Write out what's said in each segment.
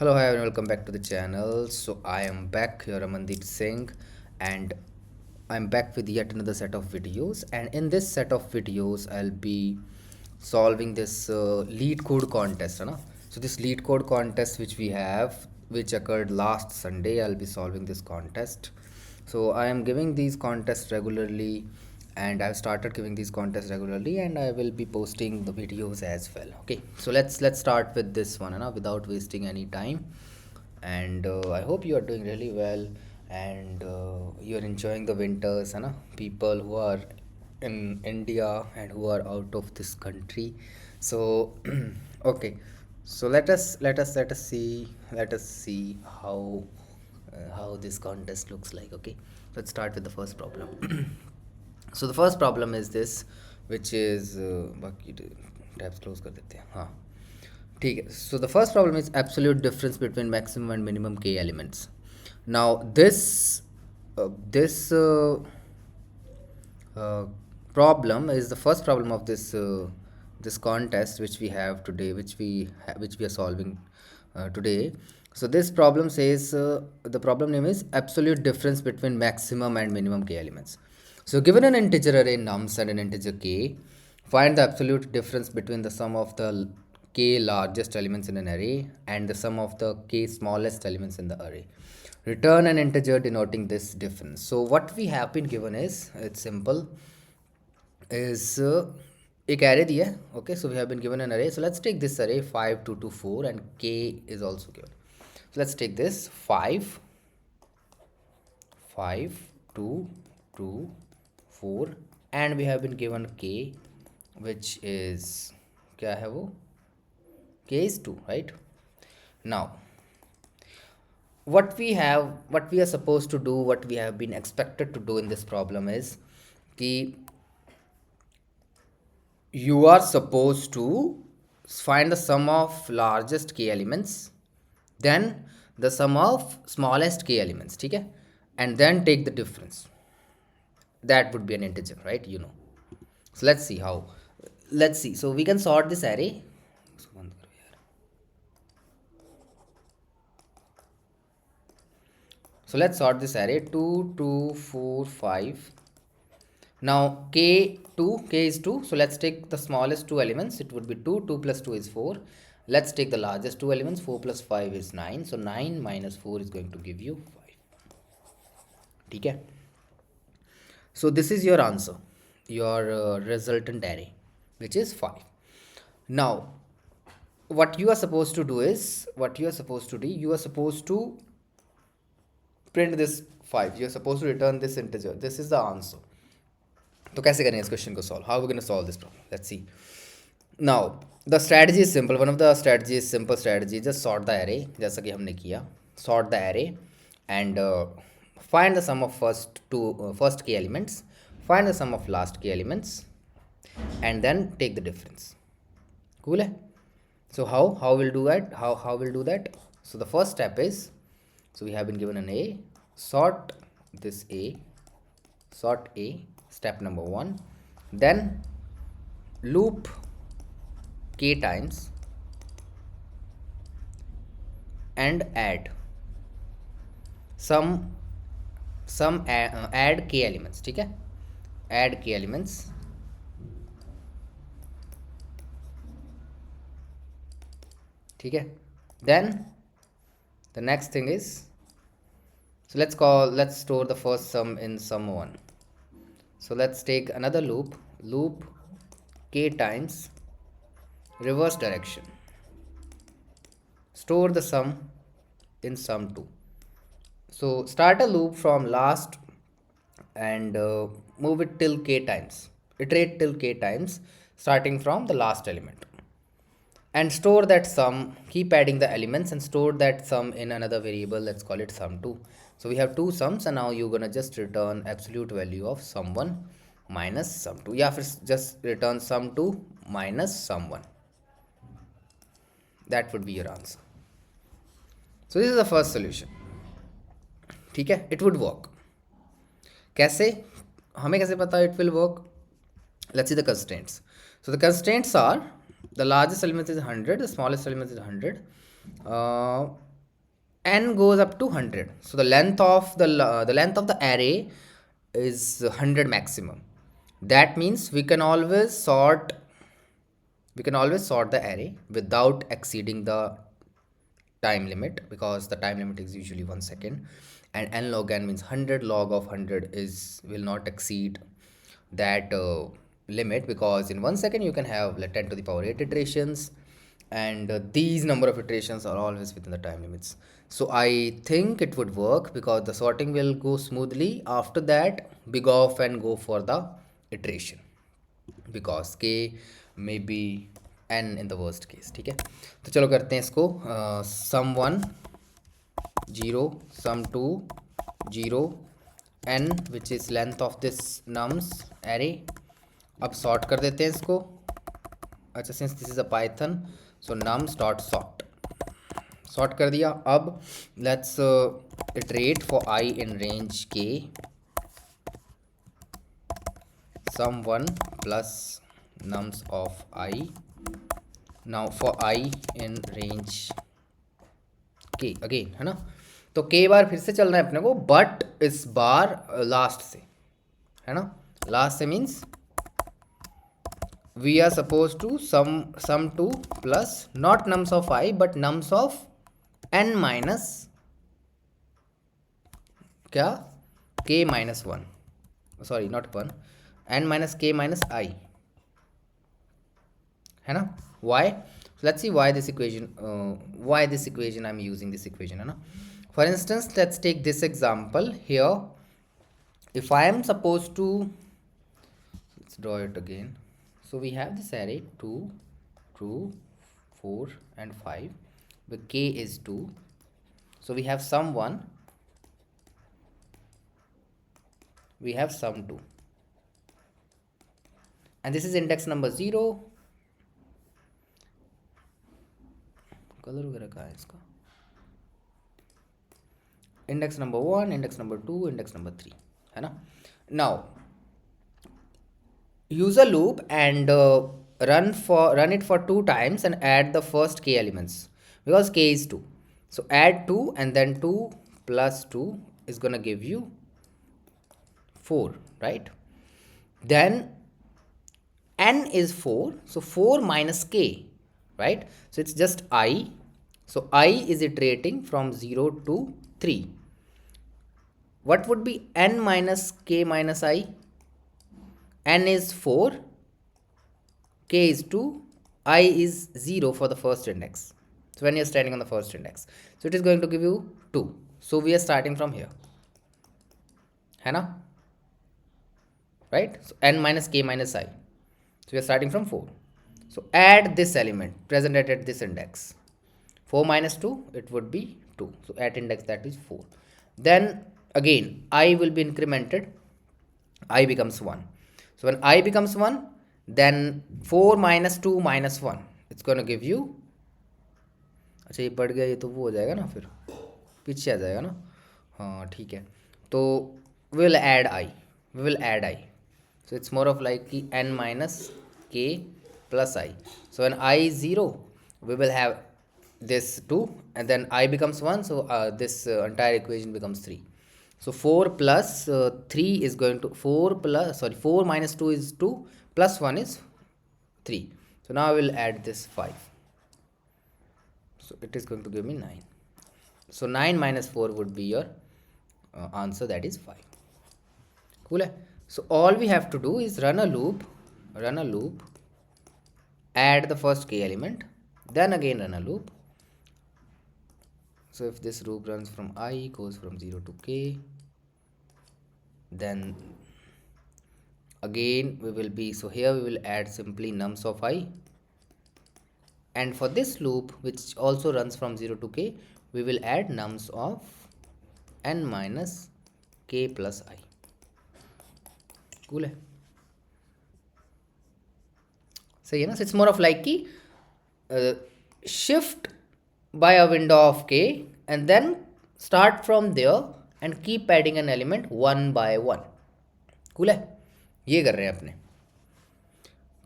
Hello, hi, and welcome back to the channel. So I am back here, Amandeep Singh, and I'm back with yet another set of videos. And in this set of videos, I'll be solving this lead code contest. Hai na? So this lead code contest which we have, which occurred last Sunday, I'll be solving this contest. So I am giving these contests regularly, and I've started giving these contests regularly, and I will be posting the videos as well. Okay, so let's start with this one, without wasting any time. And I hope you are doing really well, and you're enjoying the winters, people who are in India and who are out of this country. So okay, so let us see how this contest looks like. Okay, let's start with the first problem. So the first problem is this, which is बाकी tabs close कर देते हैं हाँ ठीक है. So the first problem is absolute difference between maximum and minimum k elements. Now this problem is the first problem of this contest which we have today, which we are solving today. So this problem says the problem name is absolute difference between maximum and minimum k elements. So given an integer array nums and an integer k, find the absolute difference between the sum of the k largest elements in an array and the sum of the k smallest elements in the array. Return an integer denoting this difference. So what we have been given is, it's simple, is एक array दिया है. Okay, so we have been given an array. So let's take this array 5 2 2 4 and k is also given. So let's take this 5 2 2 4 and we have been given k, which is क्या है वो, k is 2, right? Now what we are supposed to do, what we have been expected to do in this problem is कि you are supposed to find the sum of largest k elements, then the sum of smallest k elements, ठीक है, and then take the difference. That would be an integer, right? So let's see how. Let's see. So we can sort this array. So let's sort this array 2 2 4 5. Now k is 2, so let's take the smallest two elements. It would be 2 plus 2 is 4. Let's take the largest two elements. 4 plus 5 is 9, so 9 minus 4 is going to give you 5. ठीक है. So this is your answer, your resultant array, which is 5. Now what you are supposed to do is, you are supposed to print this 5. You are supposed to return this integer. This is the answer. तो कैसे करेंगे इस question को solve? How we gonna solve this problem? Let's see. Now the strategy is simple. One of the strategy is simple strategy. Just sort the array, जैसा कि हमने किया. Sort the array and find the sum of first k elements, find the sum of last k elements and then take the difference. Cool है? So how we'll do that? How we'll do that? So the first step is, so we have been given an a, sort this a, sort a, step number 1, then loop k times and add add k elements. ठीक है, add k elements. ठीक है. Then the next thing is, so let's store the first sum in sum1. So let's take another loop k times reverse direction, store the sum in sum2. So start a loop from last and move it till k times, iterate till k times starting from the last element, and store that sum, keep adding the elements and store that sum in another variable. Let's call it sum2. So we have two sums, and now you're gonna just return absolute value of sum1 minus sum2. या फिर just return sum2 minus sum1. That would be your answer. So this is the first solution. ठीक है, it would work. कैसे, हमें कैसे पता it will work? Let's see the constraints. So the constraints are, the largest element is 100, the smallest element is 100. n goes up to 100. So the length of the array is 100 maximum. That means we can always sort the array without exceeding the time limit, because the time limit is usually 1 second, and n log n means 100 log of 100 is will not exceed that limit, because in 1 second you can have like 10 to the power 8 iterations, and these number of iterations are always within the time limits. So I think it would work because the sorting will go smoothly. After that, big off and go for the iteration, because k may be n in the worst case. ठीक है, तो चलो करते हैं इसको sum 1 0 sum 2 0 n which is length of this nums array. अब sort कर देते हैं इसको. अच्छा, since this is a python, so nums dot sort कर दिया. अब let's iterate for I in range k, sum 1 plus nums of I. Now for I in range k again, है ना. तो k बार फिर से चलना है अपने को, बट इस बार लास्ट से, है ना. लास्ट से means we are supposed to sum 2 plus not nums of I but nums of n minus क्या k minus 1, sorry not 1, n minus k minus I, है ना. Why? So let's see why this equation I'm using this equation, है ना. For instance, let's take this example here. If I am supposed to, let's draw it again. So we have this array 2, 2, 4 and 5 where k is 2. So we have sum 1, we have sum 2, and this is index number 0. Colour वगैरह कहाँ है इसका? Index number 1, index number 2, index number 3, है ना. Now use a loop and run it for 2 times and add the first k elements, because k is 2. So add 2 and then 2 plus 2 is gonna give you 4, right? Then n is 4, so 4 minus k, right? So it's just I. So I is iterating from 0 to 3. What would be n minus k minus I? N is 4, k is 2, I is 0 for the first index. So when you're standing on the first index, so it is going to give you 2. So we are starting from here, है ना, right? So n minus k minus I. So we are starting from 4. So add this element present at this index. 4 minus 2, it would be 2. So at index that is 4. Then again I will be incremented. I becomes 1. So when I becomes 1, then 4 minus 2 minus 1, it's going to give you, अच्छा ये बढ़ गया, ये तो वो हो जाएगा ना, फिर पीछे आ जाएगा ना. हाँ ठीक है. तो we will add I. So it's more of like कि n minus k plus I. So when I is 0, we will have this 2, and then I becomes 1, so this entire equation becomes 3. So 4 plus 3 is going to 4 minus 2 is 2 plus 1 is 3. So now I will add this 5. So it is going to give me 9. So 9 minus 4 would be your answer, that is 5. Cool. So all we have to do is run a loop, add the first k element, then again run a loop. So if this loop runs from I, goes from 0 to k, then again we will be, so here we will add simply nums of I, and for this loop which also runs from 0 to k, we will add nums of n minus k plus I. Cool है, सही है ना. So it's more of like कि shift by a window of k and then start from there and keep adding an element one by one. Cool है, ये कर रहे हैं अपने.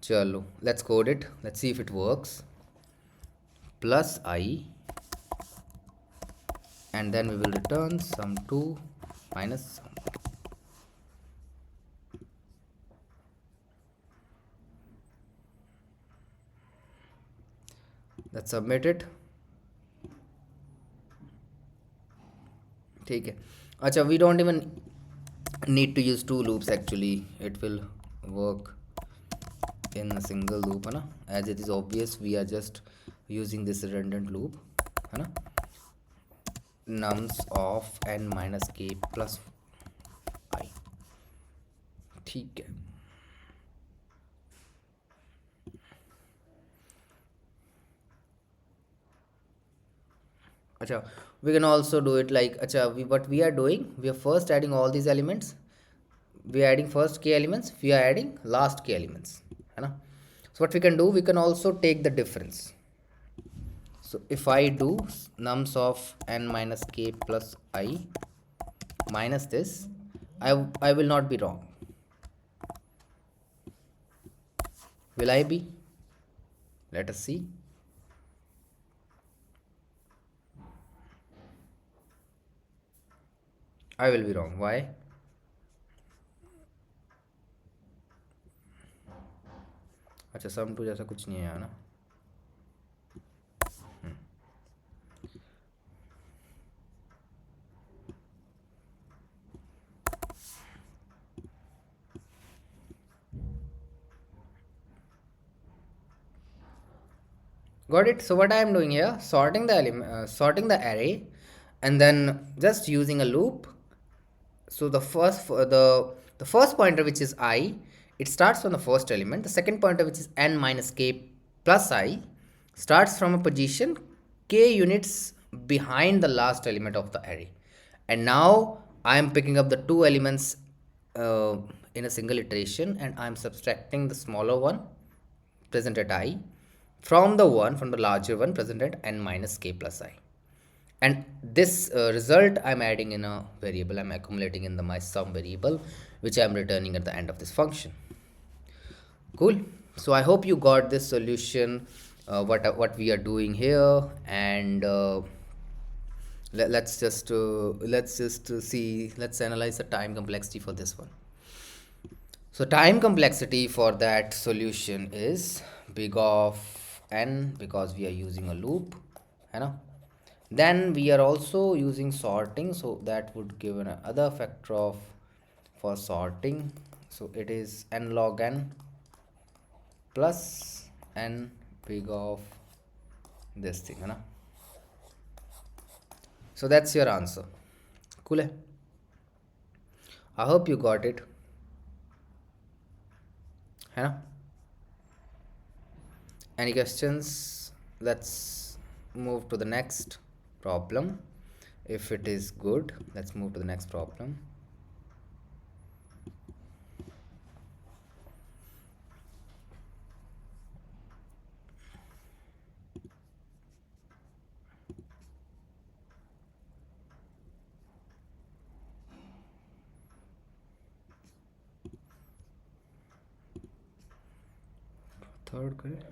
चलो let's code it, let's see if it works. Plus I and then we will return sum2 minus sum1. Let's submit it. ठीक है. अच्छा, we don't even need to use two loops actually. It will work in a single loop, है ना. As it is obvious, we are just using this redundant loop, है ना. Nums of n minus k plus I. ठीक है. अच्छा, we can also do it like, अच्छा, what we are doing, we are first adding all these elements, we are adding first k elements, we are adding last k elements, है ना. So what we can do, we can also take the difference. So if I do nums of n minus k plus I minus this, I will not be wrong. Will I be? Let us see. I will be wrong. Why? अच्छा, sum2 जैसा कुछ नहीं है यहाँ ना. Got it. So what I am doing here, sorting the element, sorting the array, and then just using a loop. So the first pointer, which is I, it starts from the first element. The second pointer, which is n minus k plus I, starts from a position k units behind the last element of the array. And now I am picking up the two elements in a single iteration, and I am subtracting the smaller one present at I from the larger one present at n minus k plus I. And this result I'm adding in a variable, I'm accumulating in my sum variable, which I'm returning at the end of this function. Cool. So I hope you got this solution, what we are doing here, and let's analyze the time complexity for this one. So time complexity for that solution is big of n, because we are using a loop, है ना. Then we are also using sorting, so that would give another factor of for sorting. So it is n log n plus n big of this thing, है ना. So that's your answer. Cool है. I hope you got it, है ना. Any questions? Let's move to the next problem. If it is good, let's move to the next problem. Third करें,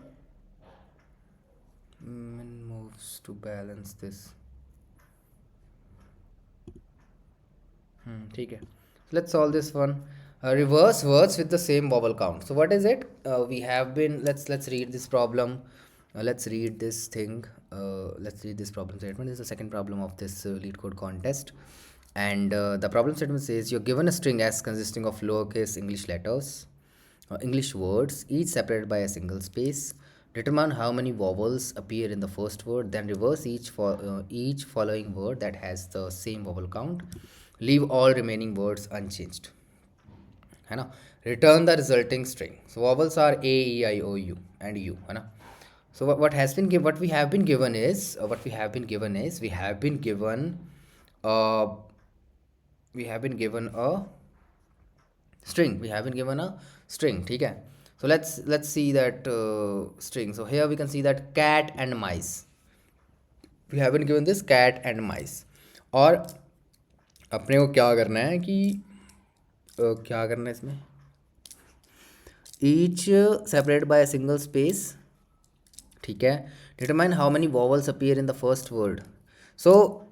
min moves to balance this. ठीक है. Let's solve this one. Reverse words with the same vowel count. So what is it? We have been, let's read this problem. Let's read this thing. Let's read this problem statement. This is the second problem of this LeetCode contest. And the problem statement says you're given a string S consisting of lowercase English letters, English words, each separated by a single space. Determine how many vowels appear in the first word, then reverse each following word that has the same vowel count. Leave all remaining words unchanged, है ना. Return the resulting string. So vowels are A, E, I, O, U and U, है ना. So what we have been given is we have been given a string. ठीक है. So let's see that string. So here we can see that cat and mice. We have been given this cat and mice. और अपने को क्या करना है कि क्या करना है इसमें, each separated by a single space. ठीक है. Determine how many vowels appear in the first word. So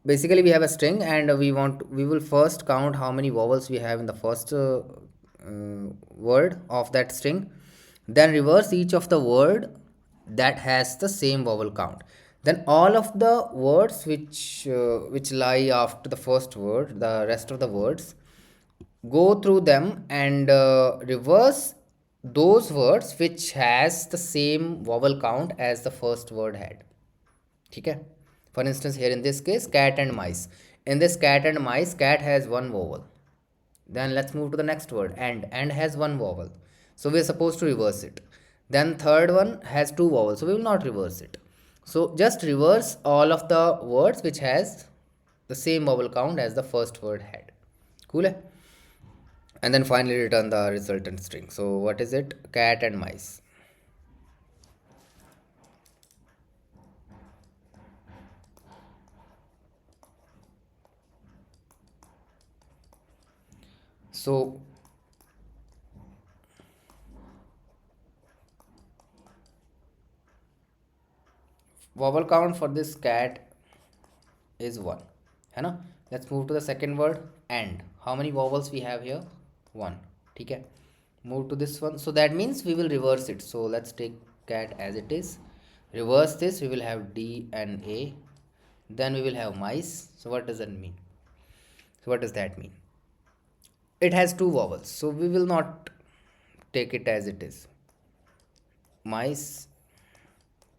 basically we have a string, and we will first count how many vowels we have in the first word of that string, then reverse each of the word that has the same vowel count, then all of the words which lie after the first word, the rest of the words, go through them and reverse those words which has the same vowel count as the first word had. Okay. For instance, here in this case, cat and mice. In this cat and mice, cat has one vowel. Then let's move to the next word, and has one vowel. So we're supposed to reverse it. Then third one has two vowels, so we will not reverse it. So just reverse all of the words which has the same vowel count as the first word had. Cool, eh? And then finally return the resultant string. So what is it? Cat and mice. So vowel count for this cat is 1, है ना. Let's move to the second word, and how many vowels we have here? 1. ठीक है. Move to this one, so that means we will reverse it. So let's take cat as it is, reverse this, we will have D and A, then we will have mice. So what does that mean? So what does that mean? It has two vowels, so we will not take it as it is. Mice,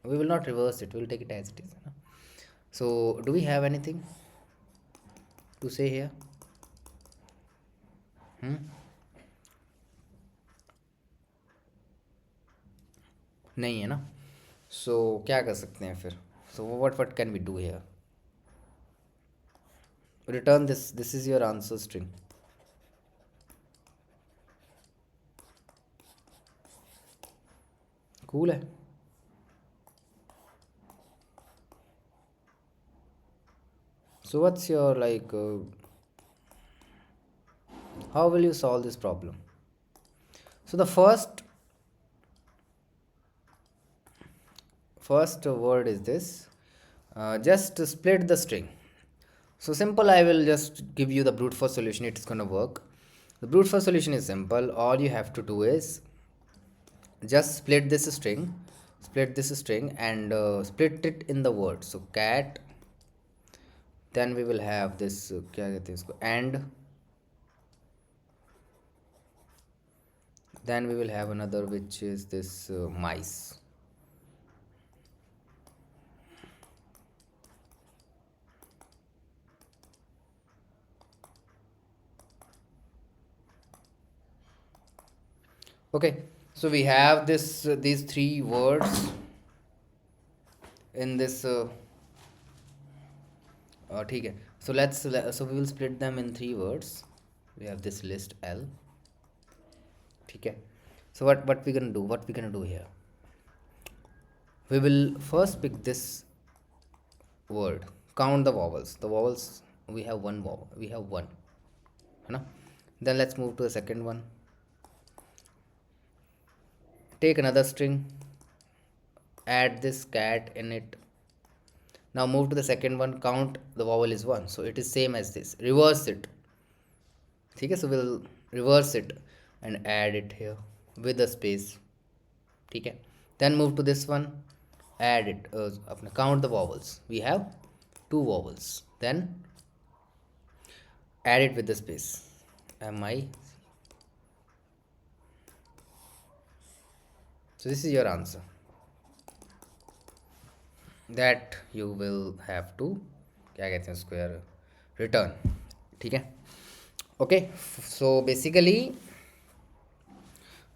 we will not reverse it, we will take it as it is, है ना? So do we have anything to say here? नहीं है ना. सो क्या कर सकते हैं फिर? सो what can we do here? Return this is your answer string. Cool है. So what's your how will you solve this problem? So the first word is this, just split the string. So simple, I will just give you the brute force solution. It's gonna work. The brute force solution is simple. All you have to do is just split this string and split it in the word. So cat, then we will have this क्या कहते हैं इसको, and then we will have another which is this mice. Okay, so we have these three words in this ठीक है. So we will split them in three words. We have this list L. ठीक है. So what we gonna do here? We will first pick this word, count the vowels. We have one vowel, we have one, है ना. Then let's move to the second one. Take another string, add this cat in it. Now move to the second one, count the vowel is 1, so it is same as this. Reverse it. Okay, so we'll reverse it and add it here with a space. Okay, then move to this one, add it, count the vowels. We have 2 vowels, then add it with the space. Mi. So this is your answer that you will have to क्या कहते हैं उसको यार, return. ठीक है. Okay, so basically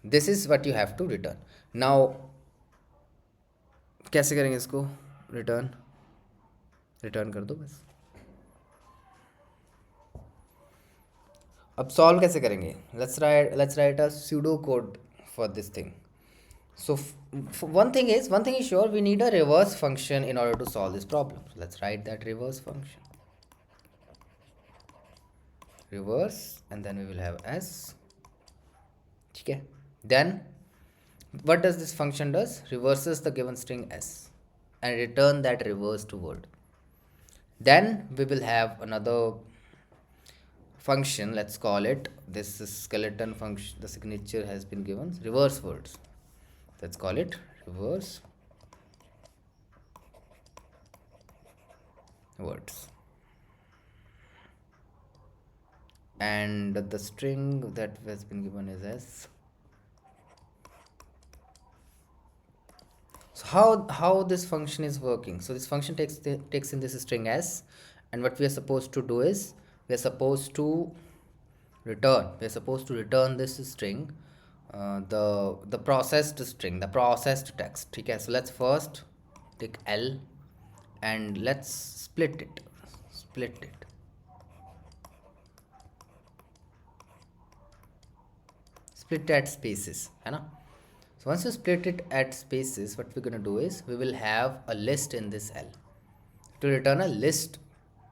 this is what you have to return. Now कैसे करेंगे इसको? रिटर्न कर दो बस. अब सॉल्व कैसे करेंगे? let's write a pseudo code for this thing. So one thing is sure, we need a reverse function in order to solve this problem. So let's write that reverse function. Reverse, and then we will have s. Okay, then what does this function does? Reverses the given string s and return that reversed word. Then we will have another function, let's call it, this is skeleton function, the signature has been given reverse words. Let's call it reverse words, and the string that has been given is s. So how this function is working? So this function takes in this string s, and what we are supposed to do is we are supposed to return this string, the processed string, the processed text. Okay, so let's first take L and let's split at spaces, है ना? So once you split it at spaces, what we're gonna do is we will have a list in this L to return a list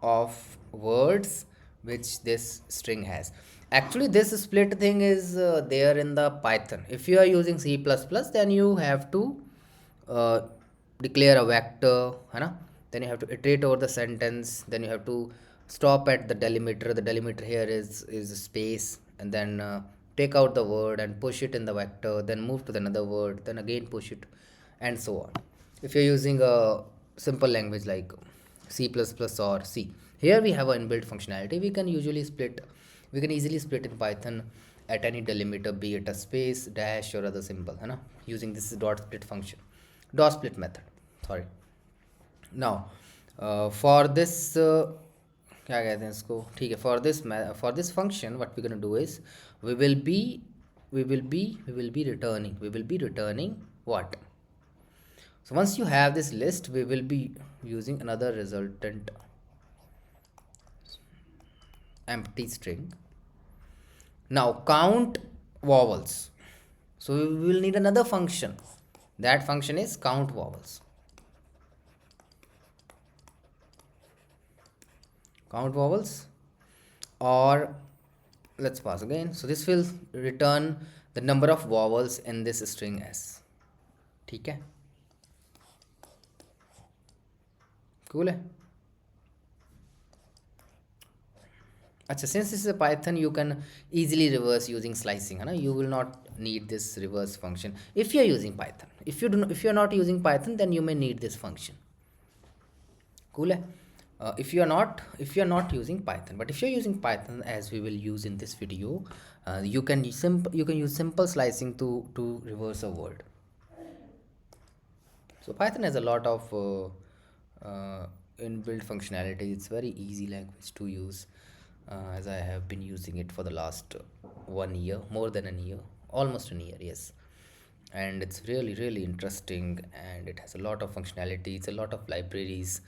of words which this string has. Actually, this split thing is there in the Python. If you are using C++, then you have to uh, declare a vector, है ना? Then you have to iterate over the sentence. Then you have to stop at the delimiter. The delimiter here is a space, and then take out the word and push it in the vector. Then move to another word. Then again push it, and so on. If you're using a simple language like C++ or C, here we have an inbuilt functionality. We can easily split in Python at any delimiter, be it a space, dash, or other symbol, है ना? Using this dot split function, dot split method. Sorry. Now, for this क्या कहते हैं इसको, ठीक है, for this function, what we're gonna do is we will be returning what? So once you have this list, we will be using another resultant empty string. Now count vowels. So we will need another function. That function is count vowels. Count vowels, or let's pass again. So this will return the number of vowels in this string s. ठीक है, cool है. अच्छा, since this is a Python, you can easily reverse using slicing, है ना? You will not need this reverse function if you are using Python. If you are not using Python, then you may need this function. Cool है. If you are not using Python, but if you're using Python, as we will use in this video, you can use simple slicing to reverse a word. So Python has a lot of inbuilt functionality. It's very easy language to use, as I have been using it for the last 1 year, more than a year, almost a year, yes. And it's really interesting, and it has a lot of functionality. It's a lot of libraries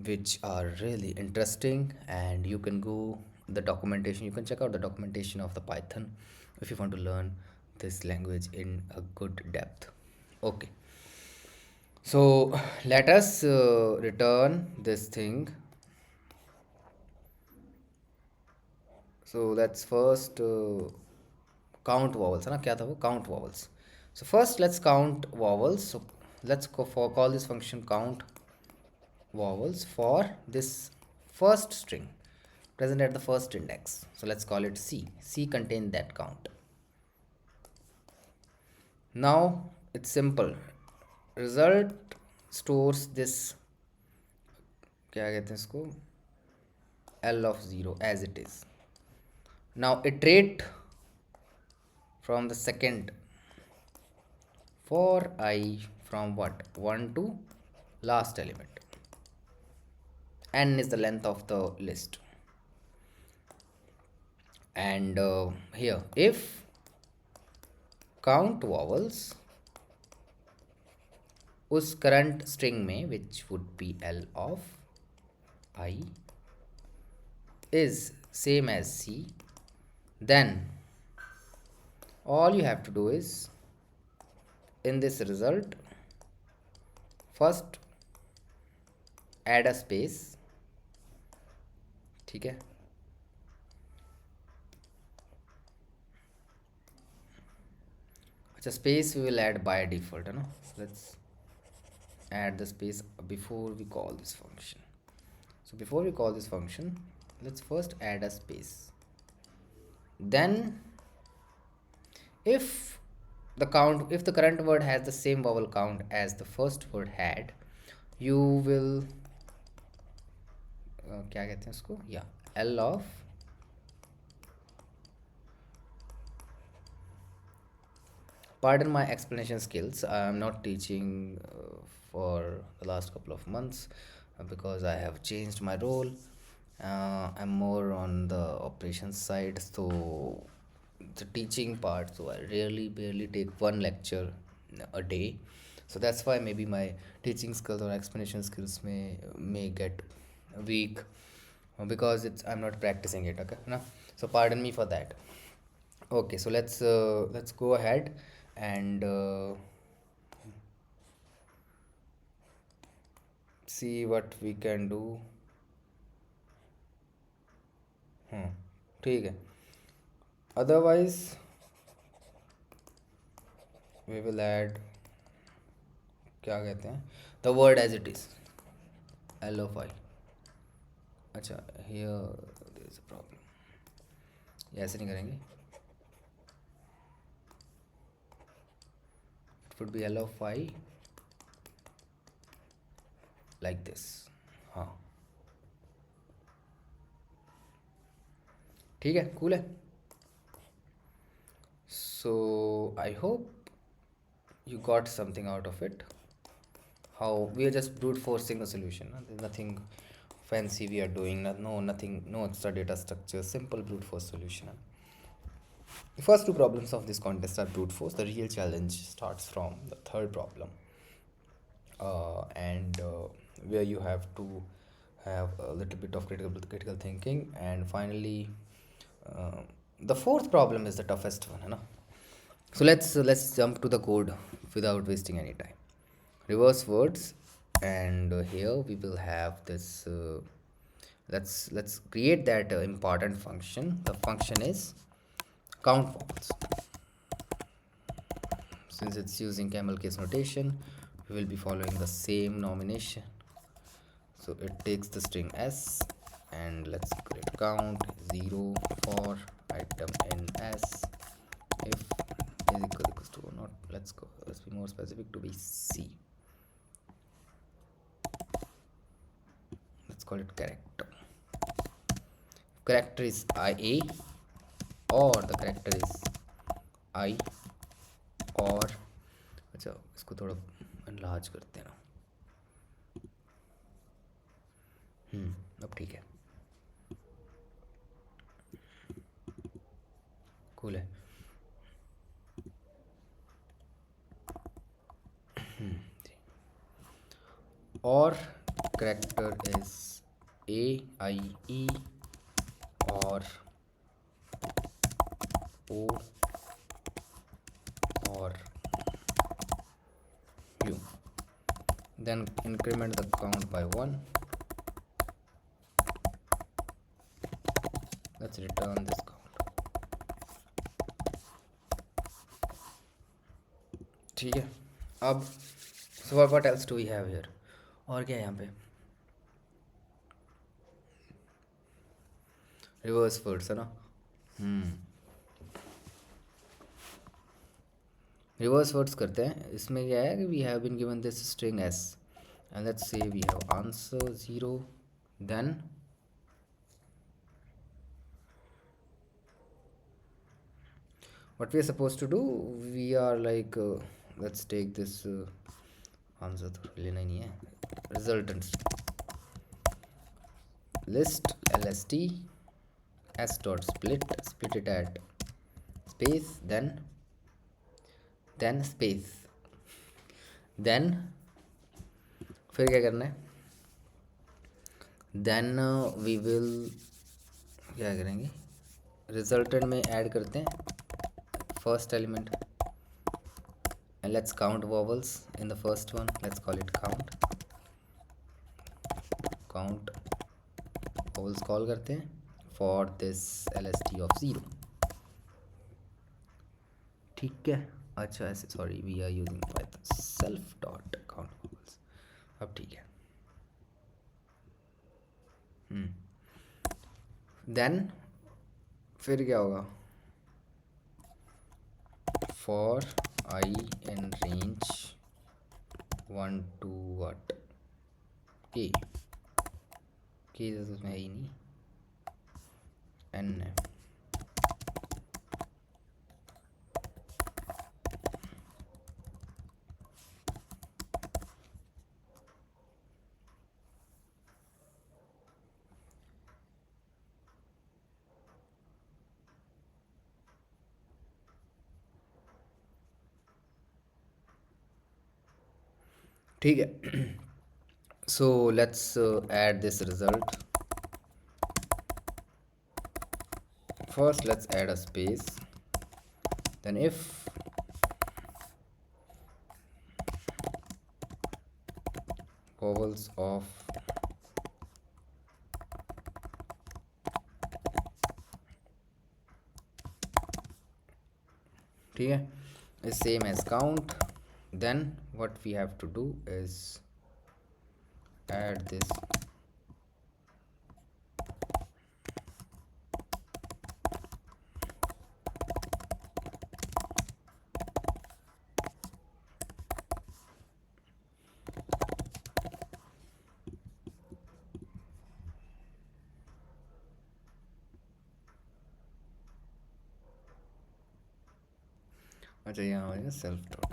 which are really interesting, and you can check out the documentation of the Python if you want to learn this language in a good depth. Okay, so let us return this thing. So let's first count vowels, है ना? क्या था वो? Count vowels. So first let's count vowels. So let's call this function count vowels for this first string present at the first index. So let's call it C. C contains that count. Now it's simple. Result stores this, क्या कहते हैं इसको, L of 0 as it is. Now iterate from the second for I from what? 1 to last element. N is the length of the list. And here, if count vowels उस current string में, which would be L of I, is same as C, then all you have to do is in this result first add a space. ठीक है, अच्छा, space we will add by default, है ना? Let's add the space before we call this function. So before we call this function, let's first add a space. Then if the current word has the same vowel count as the first word had, you will क्या कहते हैं उसको, या L of pardon my explanation skills, I am not teaching for the last couple of months because I have changed my role. I'm more on the operations side, so the teaching part, so I really barely take one lecture a day. So that's why maybe my teaching skills or explanation skills may get weak because I'm not practicing it. Okay, no? So pardon me for that. Okay, so let's go ahead and see what we can do. ठीक है, otherwise we will add, क्या कहते हैं, the word as it is, L of I. अच्छा, here there is a problem, ये ऐसे नहीं करेंगे, it would be L of I like this. हाँ ठीक है, cool है. So I hope you got something out of it. How we are just brute forcing the solution. There's nothing fancy we are doing. No extra data structure. Simple brute force solution. The first two problems of this contest are brute force. The real challenge starts from the third problem, and where you have to have a little bit of critical thinking. And finally, the fourth problem is the toughest one, है ना? So let's jump to the code without wasting any time. Reverse words, and here we will have this. Let's create that important function. The function is count vowels. Since it's using camel case notation, we will be following the same nomination. So it takes the string s, and let's create count 0 for item in s if is equals to, not, let's be more specific, to be c. Let's call it character. Character is ia, or the character is I, और अच्छा इसको थोड़ा enlarge करते हैं ना. अब ठीक है, cool है. और character is a, I, e, or o, or u. Then increment the count by 1. Let's return this count. ठीक है. अब so what else do we have here? और क्या है यहाँ पे? रिवर्स वर्ड्स है ना. रिवर्स वर्ड्स करते हैं. इसमें क्या है कि we have been given this string S, and let's say we have answer 0. Then what we are supposed to do, we are like let's take this answer तो लेना ही नहीं है, resultant list lst s dot split it at space, then space, then फिर क्या करना है, then we will क्या करेंगे, रिजल्टेंट में ऐड करते हैं first element, and let's count vowels in the first one. Let's call it count vowels call करते हैं for this lst of 0. ठीक है. अच्छा ऐसे, sorry, we are using Python self dot count vowels. अब ठीक है. देन फिर क्या होगा, for I in range 1 to what के तो उसमें है ही नहीं, एन है। ठीक है, so let's add this result. First let's add a space, then if vowels of ठीक है is same as count, then what we have to do is add this अच्छा यहाँ हो जाएगा सेल्फ डॉट।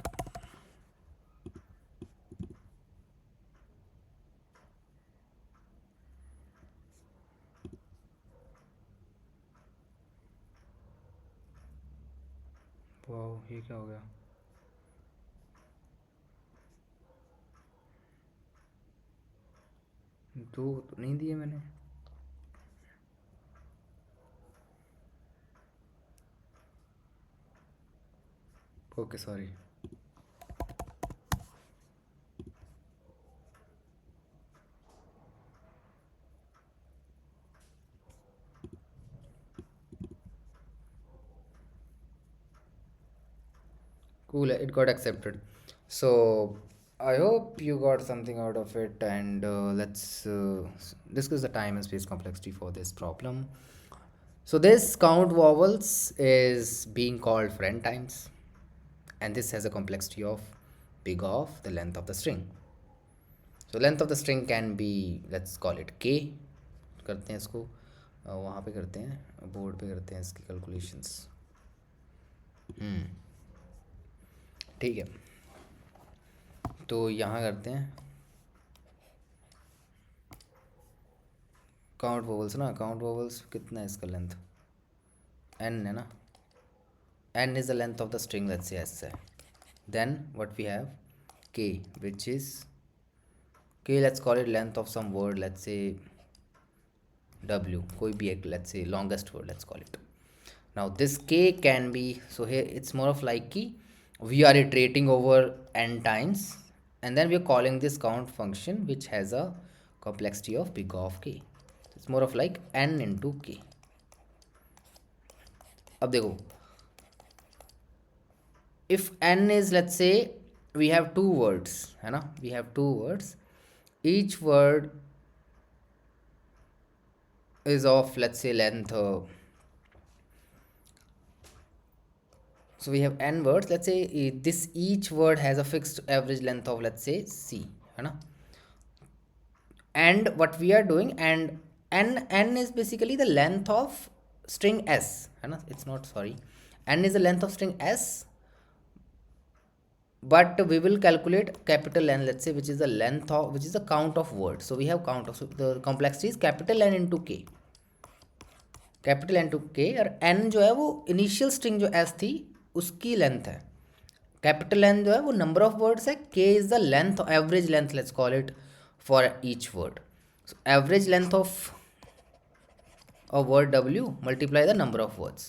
वाह ये क्या हो गया, दो तो नहीं दिए मैंने, okay sorry. Cool, it got accepted. So I hope you got something out of it, and let's discuss the time and space complexity for this problem. So this count vowels is being called for n times, and this has a complexity of big of the length of the string. So length of the string can be, let's call it k, करते हैं इसको वहाँ पे करते हैं board पे करते हैं इसकी कैलकुलेशंस। ठीक है, तो यहाँ करते हैं काउंट वोवल्स ना, काउंट वोवल्स कितना है इसका लेंथ, n है ना, n is the length of the string, let's say s है, then what we have k which is k, let's call it length of some word, let's say w, कोई भी एक let's say longest word, let's call it. Now this k can be, so here it's more of like ki we are iterating over n times, and then we are calling this count function which has a complexity of big of k. It's more of like n into k. अब देखो, if n is, let's say we have two words है ना, we have two words, each word is of let's say length so we have n words, let's say this each word has a fixed average length of let's say c है ना, and what we are doing, and n is basically the length of string s है ना, it's not, sorry, n is the length of string s, but we will calculate capital N, let's say, which is the length of, which is the count of words. So we have count of, so the complexity is capital N into k, capital N to K, और N जो है वो initial string जो S थी उसकी length है, capital N जो है वो नंबर ऑफ वर्ड्स है, के is the length, average length, let's call it for each word, average length of a word w multiply the number of words.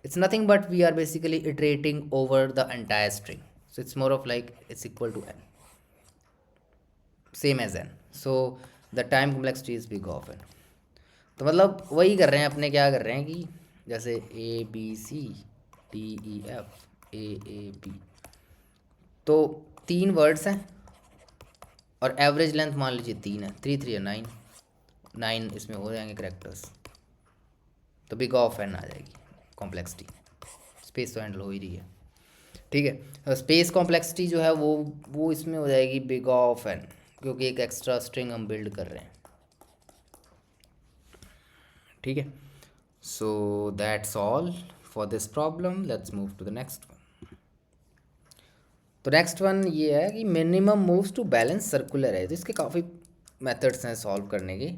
It's nothing but we are basically iterating over the entire string, so it's more of like it's equal to n, same as n, so the time complexity is big of n. तो मतलब वही कर रहे हैं अपने, क्या कर रहे हैं कि जैसे A B C D E F A B, तो 3 वर्ड्स हैं और एवरेज लेंथ मान लीजिए 3 है, 3 3 9, 9 इसमें हो जाएंगे करेक्टर्स, तो बिग ऑफ एन आ जाएगी कॉम्प्लेक्सिटी। स्पेस तो हैंडल हो ही रही है, ठीक है। स्पेस कॉम्प्लेक्सिटी जो है वो इसमें हो जाएगी बिग ऑफ एन, क्योंकि एक एक्स्ट्रा स्ट्रिंग हम बिल्ड कर रहे हैं, ठीक है। So that's all for this problem, let's move to the next one. तो नेक्स्ट वन ये है कि minimum moves to balance circular है, तो इसके काफ़ी मेथड्स हैं सॉल्व करने के।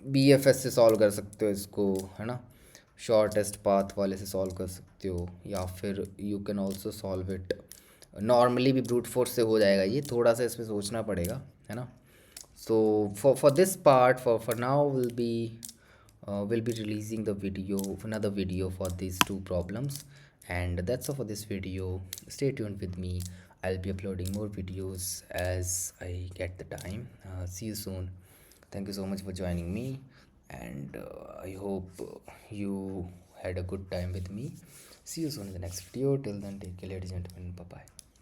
बी एफ एस से सॉल्व कर सकते हो इसको, है ना, शॉर्टेस्ट पाथ वाले से सॉल्व कर सकते हो, या फिर you can also solve it normally भी, ब्रूट फोर्स से हो जाएगा ये, थोड़ा सा इसमें सोचना पड़ेगा, है ना। So for this part, for now we'll be releasing the video, another video for these two problems, and that's all for this video. Stay tuned with me. I'll be uploading more videos as I get the time. See you soon. Thank you so much for joining me, and I hope you had a good time with me. See you soon in the next video. Till then, take care, ladies and gentlemen. Bye bye.